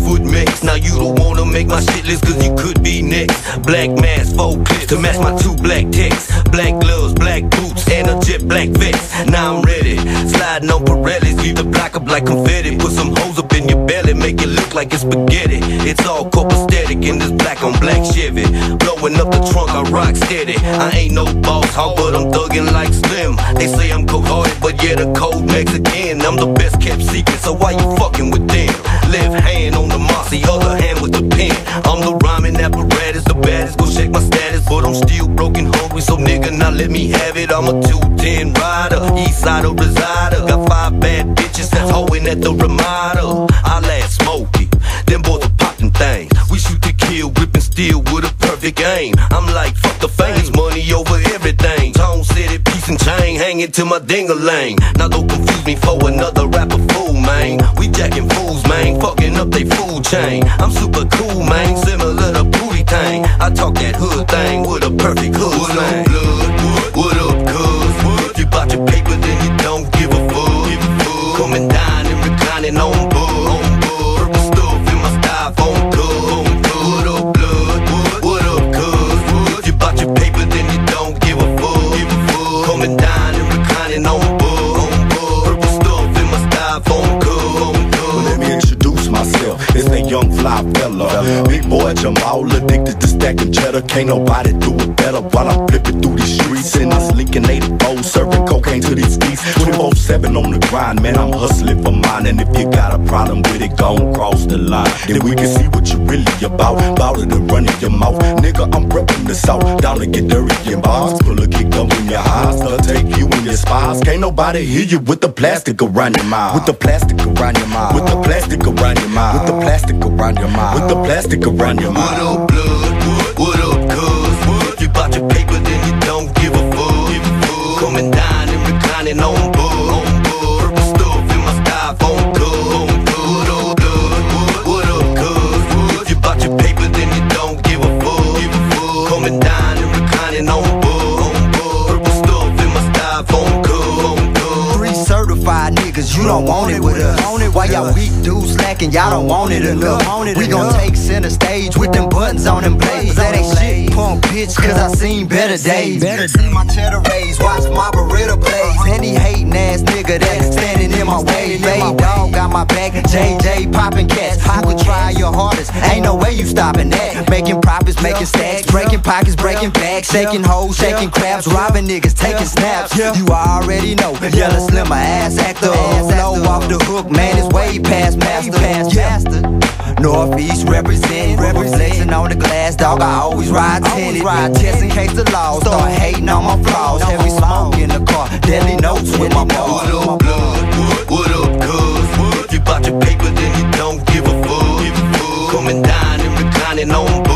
6-foot max. Now you don't wanna make my shit list cause you could be next. Black mask, 4 clips to match my 2 black texts. Black gloves, black boots, and a jet black vest. Now I'm ready, sliding on Pirellis, leave the block up like confetti. Put some hoes up in your belly, make it look like it's spaghetti. It's all copacetic in this black on black Chevy. Blowing up the trunk, I rock steady. I ain't no boss hog, but I'm thugging like Slim. They say I'm cold-hearted, but yeah, the cold Mexican. I'm the best kept secret, so why you fucking with them? Left hand on the Marcy, other hand with the pen. I'm the rhyming apparatus, the baddest, go check my status. But I'm still broken hungry, so nigga, now let me have it. I'm a 210 rider, east side of resider. Got 5 bad bitches, hoeing at the Ramada. I last smoky, them boys are popping things. We shoot to kill, whipping steel with a perfect aim. I'm like, fuck the fame, money over everything. Tone City, piece and chain, hanging to my ding-a-lang. Now don't confuse me for another rapper fool, man. We jacking fools, man, fucking up they food chain. I'm super cool, man, similar to Booty Tang. I talk that hood thing with a perfect hood slang. What up, blood? What up, cuz? If you bout your paper, then you don't give a fuck. Coming down and reclining on board. Purple stuff in my styrofoam cup. What up, blood? What up, cuz? If you bout your paper, then you don't give a fuck. Coming down and reclining on board. Purple stuff in my styrofoam cup. Let me introduce myself. It's that young fly fella. Big boy Jamal, addicted to stacking cheddar. Can't nobody do it better while I'm flipping through these streets. In this Lincoln 84, serving cocaine to these geese. 24/7 on the grind, man, I'm hustling for mine. And if you got a problem with it, gon' cross the line. Then we can see what you really about. Bout it and running your mouth. Nigga, I'm reppin' the South. Down to get dirty in bars. Pull a kick up in your eyes. They'll take you in your spies. Can't nobody hear you with the plastic around your mouth. With the plastic around your mouth. With the plastic around your mouth. With the plastic around your mouth. With the plastic around your mouth. What up, blood? What up, cuz? If you bout your paper, then you don't give a fuck. Coming down and reclining on board. Purple stuff in my styrofoam cup. What up, blood? What up, cuz? If you bout your paper, then you don't give a fuck. Coming down and reclining on board. Purple stuff in my styrofoam cup. 3 certified niggas, you don't want it with us. Why y'all weak dudes slacking, y'all don't want it enough. We gon' take center stage with them buttons on them blades. That ain't shit, punk bitch, cause I seen better days. See my cheddar rays, watch my Beretta blaze. Any hating ass nigga that's standing in my way. Fade dog got my back, JJ popping cats. I could try your hardest, ain't no way you stopping that. Making profits, making stacks, breaking pockets, breaking backs. Shaking hoes, shaking crabs, robbing niggas, taking snaps. You already know, Yella Slim, my ass actor. Flow off the hook, man, it's way past master. Northeast representing, flexing on the glass, dog. I always ride tinted, just in case the law start hating on my flaws. Heavy smoke in the car, deadly notes with my ball. What up, blood? What up, cuz? If you bout your paper, then you don't give a fuck. Coming down and reclining on board.